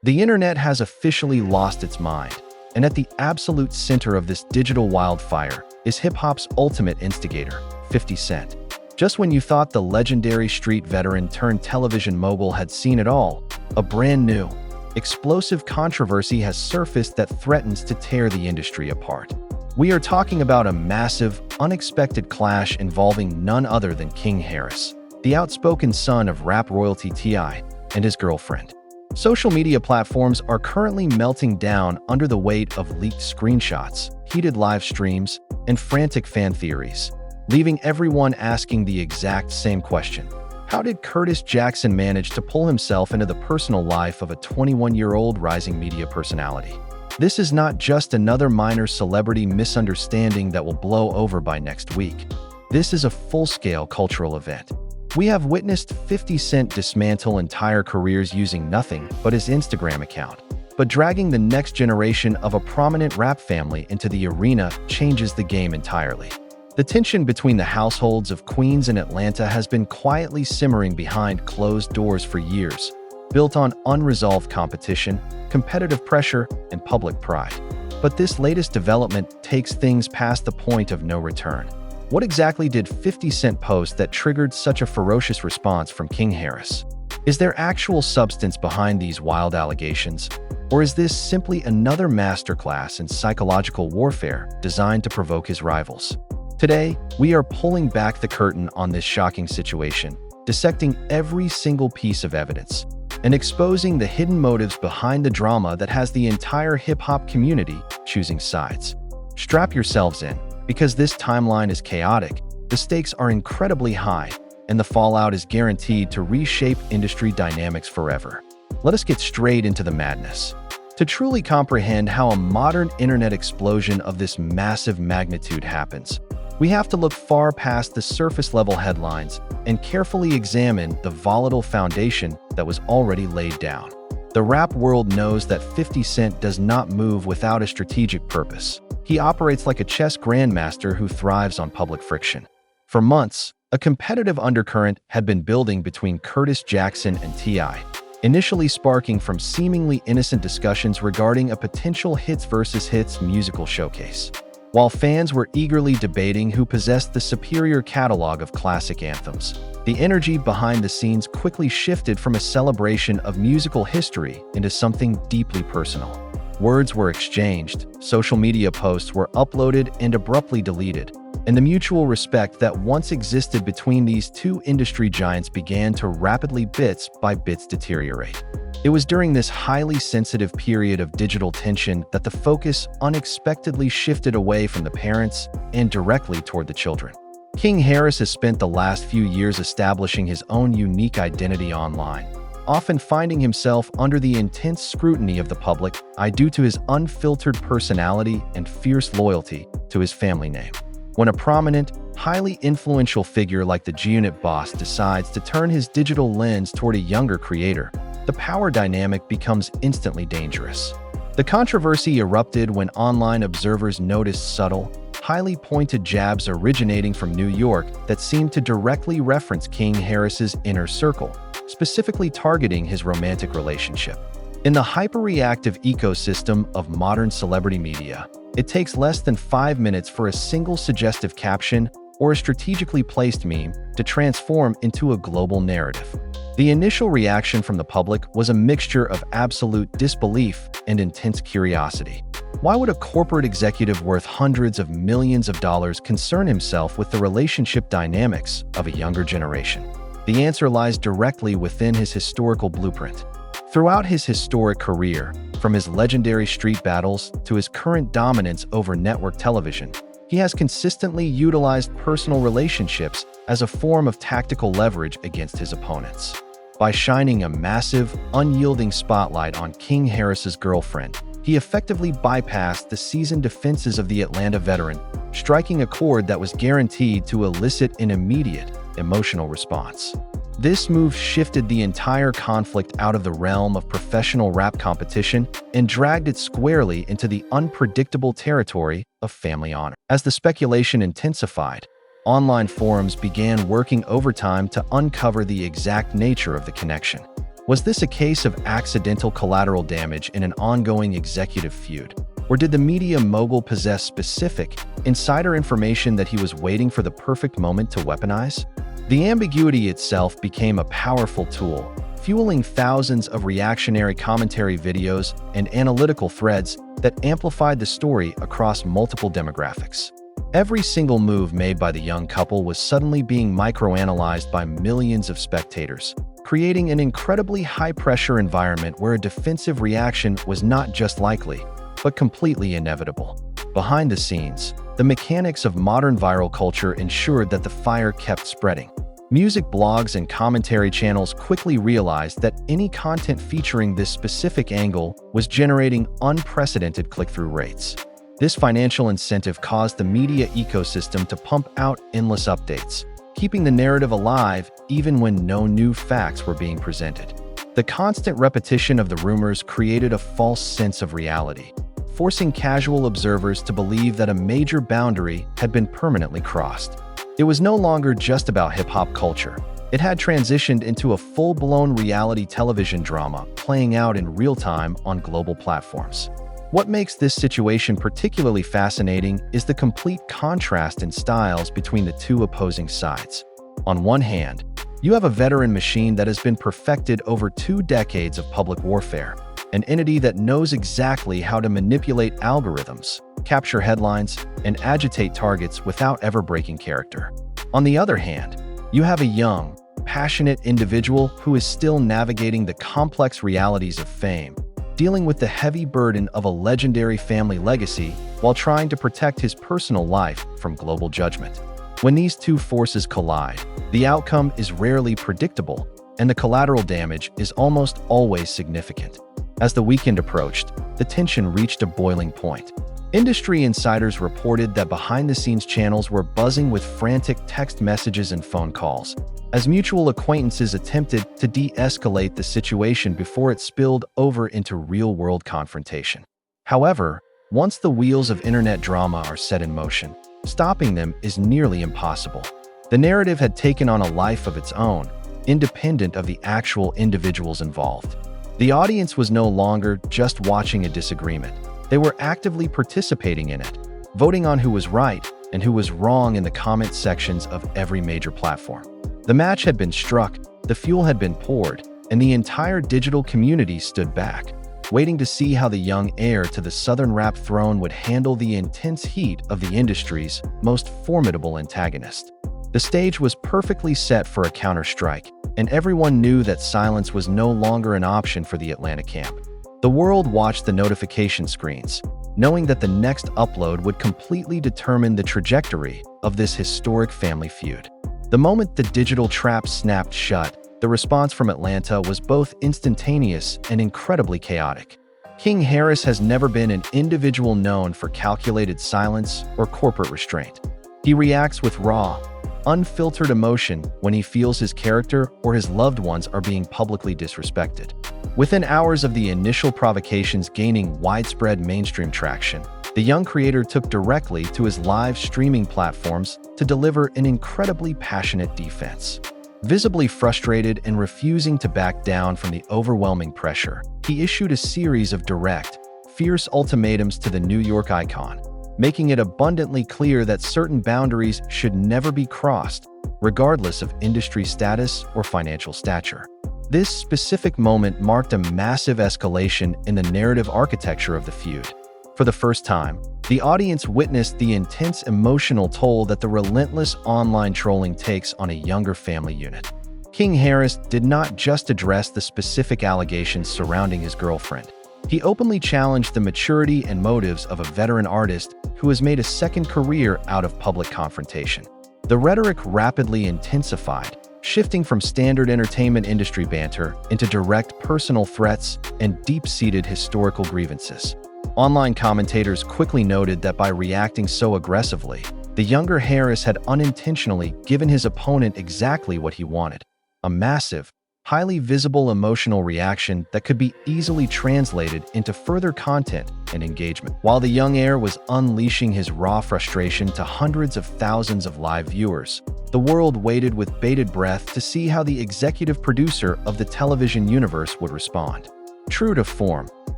The internet has officially lost its mind, and at the absolute center of this digital wildfire is hip-hop's ultimate instigator, 50 Cent. Just when you thought the legendary street veteran turned television mogul had seen it all, a brand new, explosive controversy has surfaced that threatens to tear the industry apart. We are talking about a massive, unexpected clash involving none other than King Harris, the outspoken son of rap royalty T.I., and his girlfriend. Social media platforms are currently melting down under the weight of leaked screenshots, heated live streams, and frantic fan theories, leaving everyone asking the exact same question. How did Curtis Jackson manage to pull himself into the personal life of a 21-year-old rising media personality? This is not just another minor celebrity misunderstanding that will blow over by next week. This is a full-scale cultural event. We have witnessed 50 Cent dismantle entire careers using nothing but his Instagram account. But dragging the next generation of a prominent rap family into the arena changes the game entirely. The tension between the households of Queens and Atlanta has been quietly simmering behind closed doors for years, built on unresolved competition, competitive pressure, and public pride. But this latest development takes things past the point of no return. What exactly did 50 Cent post that triggered such a ferocious response from King Harris? Is there actual substance behind these wild allegations? Or is this simply another masterclass in psychological warfare designed to provoke his rivals? Today, we are pulling back the curtain on this shocking situation, dissecting every single piece of evidence, and exposing the hidden motives behind the drama that has the entire hip-hop community choosing sides. Strap yourselves in, because this timeline is chaotic, the stakes are incredibly high, and the fallout is guaranteed to reshape industry dynamics forever. Let us get straight into the madness. To truly comprehend how a modern internet explosion of this massive magnitude happens, we have to look far past the surface-level headlines and carefully examine the volatile foundation that was already laid down. The rap world knows that 50 Cent does not move without a strategic purpose. He operates like a chess grandmaster who thrives on public friction. For months, a competitive undercurrent had been building between Curtis Jackson and T.I., initially sparking from seemingly innocent discussions regarding a potential hits versus hits musical showcase. While fans were eagerly debating who possessed the superior catalog of classic anthems, the energy behind the scenes quickly shifted from a celebration of musical history into something deeply personal. Words were exchanged, social media posts were uploaded and abruptly deleted, and the mutual respect that once existed between these two industry giants began to rapidly bits by bits deteriorate. It was during this highly sensitive period of digital tension that the focus unexpectedly shifted away from the parents and directly toward the children. King Harris has spent the last few years establishing his own unique identity online, often finding himself under the intense scrutiny of the public due to his unfiltered personality and fierce loyalty to his family name. When a prominent, highly influential figure like the G-Unit boss decides to turn his digital lens toward a younger creator, the power dynamic becomes instantly dangerous. The controversy erupted when online observers noticed subtle, highly pointed jabs originating from New York that seemed to directly reference King Harris's inner circle, specifically targeting his romantic relationship. In the hyper-reactive ecosystem of modern celebrity media, it takes less than 5 minutes for a single suggestive caption or a strategically placed meme to transform into a global narrative. The initial reaction from the public was a mixture of absolute disbelief and intense curiosity. Why would a corporate executive worth hundreds of millions of dollars concern himself with the relationship dynamics of a younger generation? The answer lies directly within his historical blueprint. Throughout his historic career, from his legendary street battles to his current dominance over network television, he has consistently utilized personal relationships as a form of tactical leverage against his opponents. By shining a massive, unyielding spotlight on King Harris's girlfriend, he effectively bypassed the seasoned defenses of the Atlanta veteran, striking a chord that was guaranteed to elicit an immediate, emotional response. This move shifted the entire conflict out of the realm of professional rap competition and dragged it squarely into the unpredictable territory of family honor. As the speculation intensified, online forums began working overtime to uncover the exact nature of the connection. Was this a case of accidental collateral damage in an ongoing executive feud? Or did the media mogul possess specific, insider information that he was waiting for the perfect moment to weaponize? The ambiguity itself became a powerful tool, fueling thousands of reactionary commentary videos and analytical threads that amplified the story across multiple demographics. Every single move made by the young couple was suddenly being microanalyzed by millions of spectators, creating an incredibly high-pressure environment where a defensive reaction was not just likely, but completely inevitable. Behind the scenes, the mechanics of modern viral culture ensured that the fire kept spreading. Music blogs and commentary channels quickly realized that any content featuring this specific angle was generating unprecedented click-through rates. This financial incentive caused the media ecosystem to pump out endless updates, keeping the narrative alive even when no new facts were being presented. The constant repetition of the rumors created a false sense of reality, forcing casual observers to believe that a major boundary had been permanently crossed. It was no longer just about hip-hop culture. It had transitioned into a full-blown reality television drama playing out in real time on global platforms. What makes this situation particularly fascinating is the complete contrast in styles between the two opposing sides. On one hand, you have a veteran machine that has been perfected over 2 decades of public warfare, an entity that knows exactly how to manipulate algorithms, capture headlines, and agitate targets without ever breaking character. On the other hand, you have a young, passionate individual who is still navigating the complex realities of fame, dealing with the heavy burden of a legendary family legacy while trying to protect his personal life from global judgment. When these two forces collide, the outcome is rarely predictable, and the collateral damage is almost always significant. As the weekend approached, the tension reached a boiling point. Industry insiders reported that behind-the-scenes channels were buzzing with frantic text messages and phone calls, as mutual acquaintances attempted to de-escalate the situation before it spilled over into real-world confrontation. However, once the wheels of internet drama are set in motion, stopping them is nearly impossible. The narrative had taken on a life of its own, independent of the actual individuals involved. The audience was no longer just watching a disagreement. They were actively participating in it, voting on who was right and who was wrong in the comment sections of every major platform. The match had been struck, the fuel had been poured, and the entire digital community stood back, waiting to see how the young heir to the Southern rap throne would handle the intense heat of the industry's most formidable antagonist. The stage was perfectly set for a counter-strike, and everyone knew that silence was no longer an option for the Atlanta camp. The world watched the notification screens, knowing that the next upload would completely determine the trajectory of this historic family feud. The moment the digital trap snapped shut, the response from Atlanta was both instantaneous and incredibly chaotic. King Harris has never been an individual known for calculated silence or corporate restraint. He reacts with raw, unfiltered emotion when he feels his character or his loved ones are being publicly disrespected. Within hours of the initial provocations gaining widespread mainstream traction, the young creator took directly to his live streaming platforms to deliver an incredibly passionate defense. Visibly frustrated and refusing to back down from the overwhelming pressure, he issued a series of direct, fierce ultimatums to the New York icon, making it abundantly clear that certain boundaries should never be crossed, regardless of industry status or financial stature. This specific moment marked a massive escalation in the narrative architecture of the feud. For the first time, the audience witnessed the intense emotional toll that the relentless online trolling takes on a younger family unit. King Harris did not just address the specific allegations surrounding his girlfriend. He openly challenged the maturity and motives of a veteran artist who has made a second career out of public confrontation. The rhetoric rapidly intensified, shifting from standard entertainment industry banter into direct personal threats and deep-seated historical grievances. Online commentators quickly noted that by reacting so aggressively, the younger Harris had unintentionally given his opponent exactly what he wanted: a massive, highly visible emotional reaction that could be easily translated into further content and engagement. While the young heir was unleashing his raw frustration to hundreds of thousands of live viewers, the world waited with bated breath to see how the executive producer of the television universe would respond. True to form,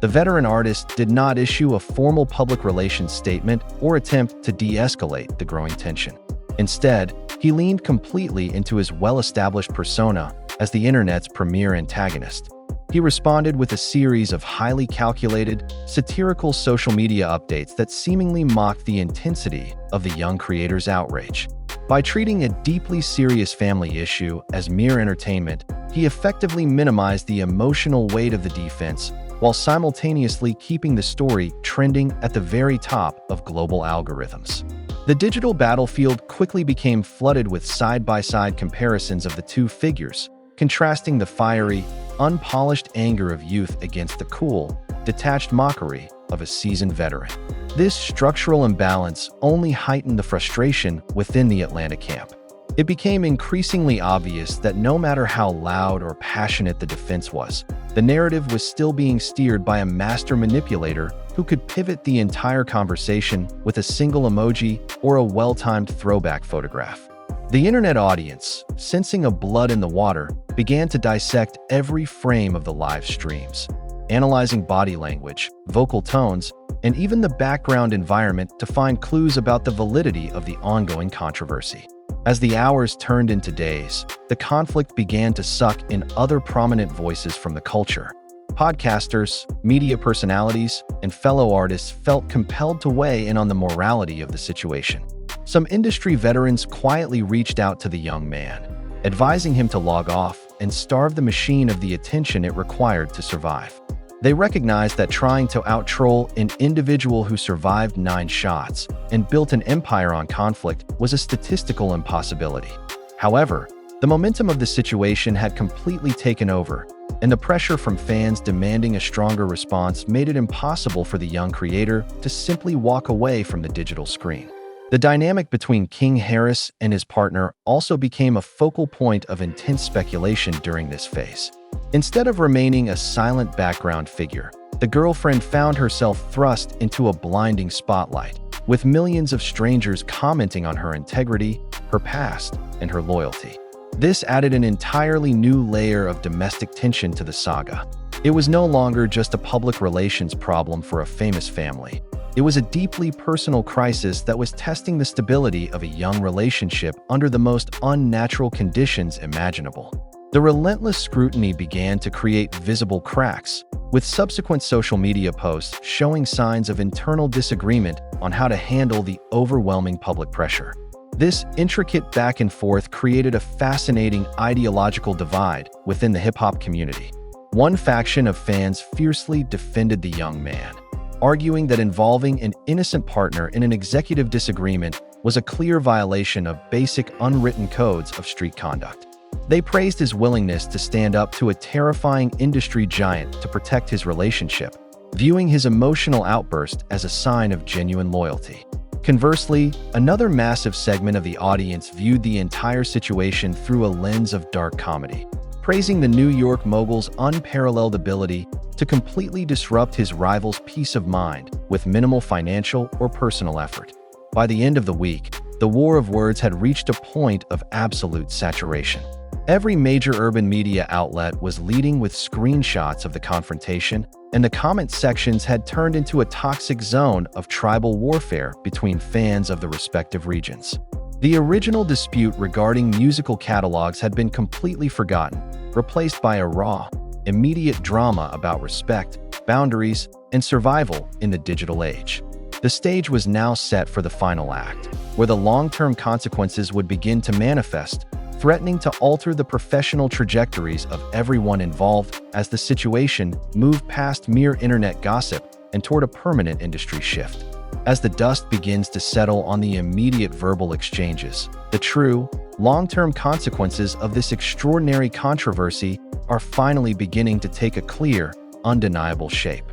the veteran artist did not issue a formal public relations statement or attempt to de-escalate the growing tension. Instead, he leaned completely into his well-established persona as the internet's premier antagonist. He responded with a series of highly calculated, satirical social media updates that seemingly mocked the intensity of the young creator's outrage. By treating a deeply serious family issue as mere entertainment, he effectively minimized the emotional weight of the defense while simultaneously keeping the story trending at the very top of global algorithms. The digital battlefield quickly became flooded with side-by-side comparisons of the two figures, contrasting the fiery, unpolished anger of youth against the cool, detached mockery of a seasoned veteran. This structural imbalance only heightened the frustration within the Atlanta camp. It became increasingly obvious that no matter how loud or passionate the defense was, the narrative was still being steered by a master manipulator who could pivot the entire conversation with a single emoji or a well-timed throwback photograph. The internet audience, sensing a blood in the water, began to dissect every frame of the live streams, analyzing body language, vocal tones, and even the background environment to find clues about the validity of the ongoing controversy. As the hours turned into days, the conflict began to suck in other prominent voices from the culture. Podcasters, media personalities, and fellow artists felt compelled to weigh in on the morality of the situation. Some industry veterans quietly reached out to the young man, advising him to log off and starve the machine of the attention it required to survive. They recognized that trying to out-troll an individual who survived 9 shots and built an empire on conflict was a statistical impossibility. However, the momentum of the situation had completely taken over, and the pressure from fans demanding a stronger response made it impossible for the young creator to simply walk away from the digital screen. The dynamic between King Harris and his partner also became a focal point of intense speculation during this phase. Instead of remaining a silent background figure, the girlfriend found herself thrust into a blinding spotlight, with millions of strangers commenting on her integrity, her past, and her loyalty. This added an entirely new layer of domestic tension to the saga. It was no longer just a public relations problem for a famous family. It was a deeply personal crisis that was testing the stability of a young relationship under the most unnatural conditions imaginable. The relentless scrutiny began to create visible cracks, with subsequent social media posts showing signs of internal disagreement on how to handle the overwhelming public pressure. This intricate back and forth created a fascinating ideological divide within the hip-hop community. One faction of fans fiercely defended the young man, arguing that involving an innocent partner in an executive disagreement was a clear violation of basic unwritten codes of street conduct. They praised his willingness to stand up to a terrifying industry giant to protect his relationship, viewing his emotional outburst as a sign of genuine loyalty. Conversely, another massive segment of the audience viewed the entire situation through a lens of dark comedy, praising the New York mogul's unparalleled ability to completely disrupt his rival's peace of mind with minimal financial or personal effort. By the end of the week, the war of words had reached a point of absolute saturation. Every major urban media outlet was leading with screenshots of the confrontation, and the comment sections had turned into a toxic zone of tribal warfare between fans of the respective regions. The original dispute regarding musical catalogs had been completely forgotten, replaced by a raw, immediate drama about respect, boundaries, and survival in the digital age. The stage was now set for the final act, where the long-term consequences would begin to manifest, threatening to alter the professional trajectories of everyone involved as the situation moved past mere internet gossip and toward a permanent industry shift. As the dust begins to settle on the immediate verbal exchanges, the true, long-term consequences of this extraordinary controversy are finally beginning to take a clear, undeniable shape.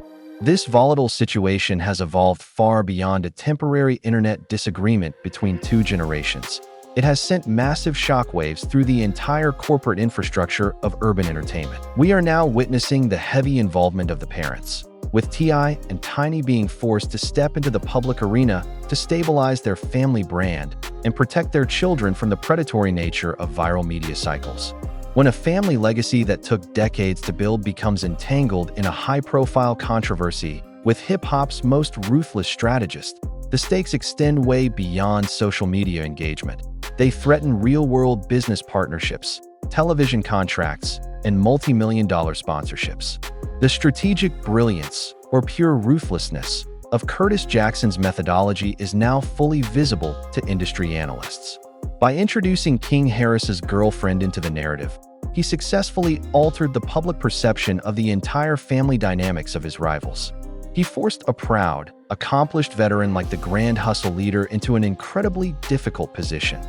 This volatile situation has evolved far beyond a temporary internet disagreement between two generations. It has sent massive shockwaves through the entire corporate infrastructure of urban entertainment. We are now witnessing the heavy involvement of the parents, with T.I. and Tiny being forced to step into the public arena to stabilize their family brand and protect their children from the predatory nature of viral media cycles. When a family legacy that took decades to build becomes entangled in a high-profile controversy with hip-hop's most ruthless strategist, the stakes extend way beyond social media engagement. They threaten real-world business partnerships, television contracts, and multi-million-dollar sponsorships. The strategic brilliance, or pure ruthlessness, of Curtis Jackson's methodology is now fully visible to industry analysts. By introducing King Harris's girlfriend into the narrative, he successfully altered the public perception of the entire family dynamics of his rivals. He forced a proud, accomplished veteran like the Grand Hustle leader into an incredibly difficult position.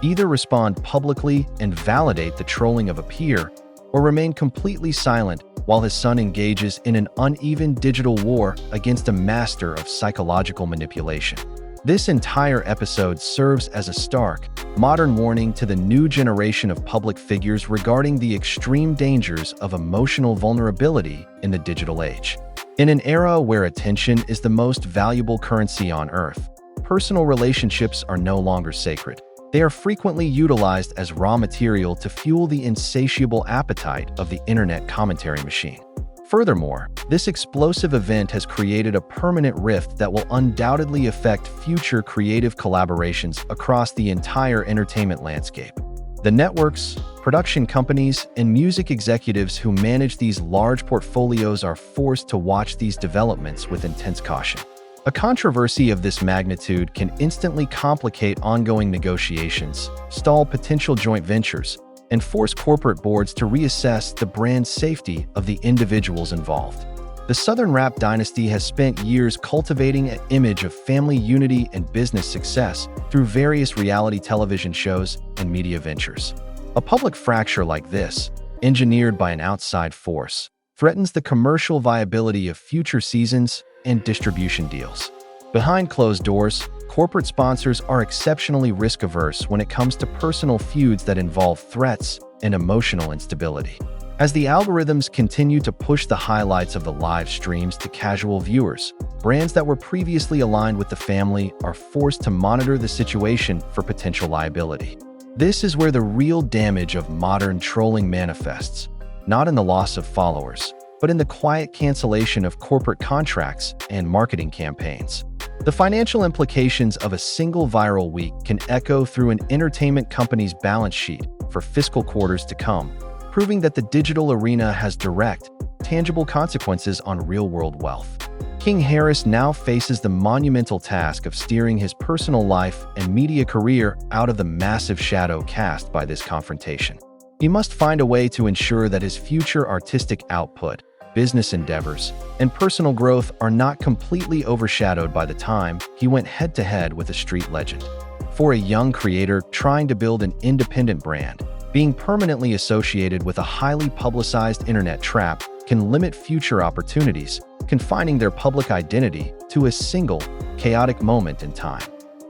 Either respond publicly and validate the trolling of a peer, or remain completely silent while his son engages in an uneven digital war against a master of psychological manipulation. This entire episode serves as a stark, modern warning to the new generation of public figures regarding the extreme dangers of emotional vulnerability in the digital age. In an era where attention is the most valuable currency on Earth, personal relationships are no longer sacred. They are frequently utilized as raw material to fuel the insatiable appetite of the internet commentary machine. Furthermore, this explosive event has created a permanent rift that will undoubtedly affect future creative collaborations across the entire entertainment landscape. The networks, production companies, and music executives who manage these large portfolios are forced to watch these developments with intense caution. A controversy of this magnitude can instantly complicate ongoing negotiations, stall potential joint ventures, and force corporate boards to reassess the brand safety of the individuals involved. The Southern Rap dynasty has spent years cultivating an image of family unity and business success through various reality television shows and media ventures. A public fracture like this, engineered by an outside force, threatens the commercial viability of future seasons and distribution deals. Behind closed doors, corporate sponsors are exceptionally risk-averse when it comes to personal feuds that involve threats and emotional instability. As the algorithms continue to push the highlights of the live streams to casual viewers, brands that were previously aligned with the family are forced to monitor the situation for potential liability. This is where the real damage of modern trolling manifests, not in the loss of followers, but in the quiet cancellation of corporate contracts and marketing campaigns. The financial implications of a single viral week can echo through an entertainment company's balance sheet for fiscal quarters to come, proving that the digital arena has direct, tangible consequences on real-world wealth. King Harris now faces the monumental task of steering his personal life and media career out of the massive shadow cast by this confrontation. He must find a way to ensure that his future artistic output, business endeavors, and personal growth are not completely overshadowed by the time he went head-to-head with a street legend. For a young creator trying to build an independent brand, being permanently associated with a highly publicized internet trap can limit future opportunities, confining their public identity to a single, chaotic moment in time.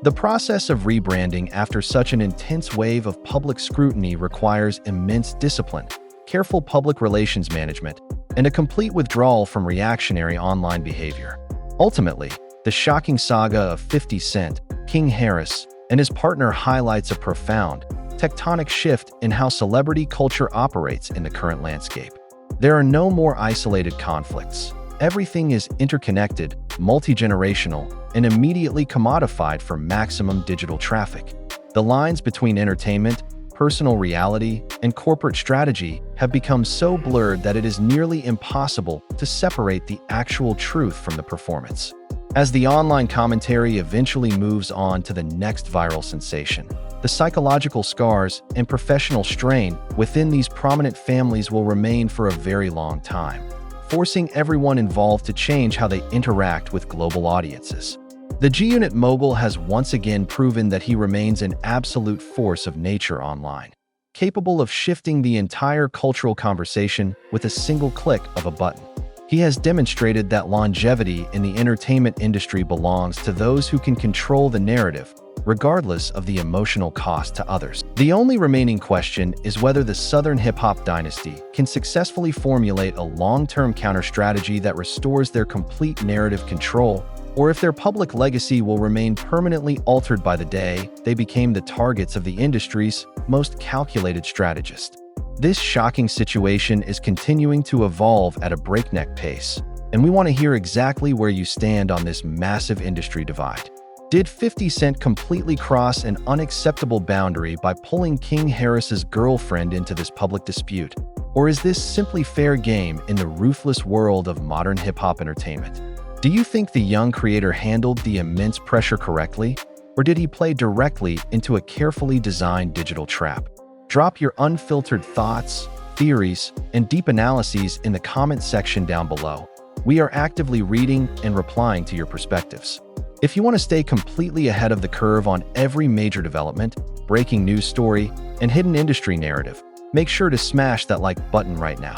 The process of rebranding after such an intense wave of public scrutiny requires immense discipline, careful public relations management, and a complete withdrawal from reactionary online behavior. Ultimately, the shocking saga of 50 Cent, King Harris, and his partner highlights a profound, tectonic shift in how celebrity culture operates in the current landscape. There are no more isolated conflicts. Everything is interconnected, multi-generational, and immediately commodified for maximum digital traffic. The lines between entertainment, personal reality, and corporate strategy have become so blurred that it is nearly impossible to separate the actual truth from the performance. As the online commentary eventually moves on to the next viral sensation, the psychological scars and professional strain within these prominent families will remain for a very long time, forcing everyone involved to change how they interact with global audiences. The G-Unit mogul has once again proven that he remains an absolute force of nature online, capable of shifting the entire cultural conversation with a single click of a button. He has demonstrated that longevity in the entertainment industry belongs to those who can control the narrative regardless of the emotional cost to others. The only remaining question is whether the Southern hip-hop dynasty can successfully formulate a long-term counter-strategy that restores their complete narrative control, or if their public legacy will remain permanently altered by the day they became the targets of the industry's most calculated strategist. This shocking situation is continuing to evolve at a breakneck pace, and we want to hear exactly where you stand on this massive industry divide. Did 50 Cent completely cross an unacceptable boundary by pulling King Harris's girlfriend into this public dispute? Or is this simply fair game in the ruthless world of modern hip-hop entertainment? Do you think the young creator handled the immense pressure correctly, or did he play directly into a carefully designed digital trap? Drop your unfiltered thoughts, theories, and deep analyses in the comment section down below. We are actively reading and replying to your perspectives. If you want to stay completely ahead of the curve on every major development, breaking news story, and hidden industry narrative, make sure to smash that like button right now.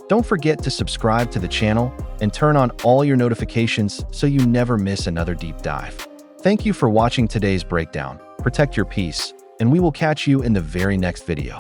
Don't forget to subscribe to the channel and turn on all your notifications so you never miss another deep dive. Thank you for watching today's breakdown. Protect your peace, and we will catch you in the very next video.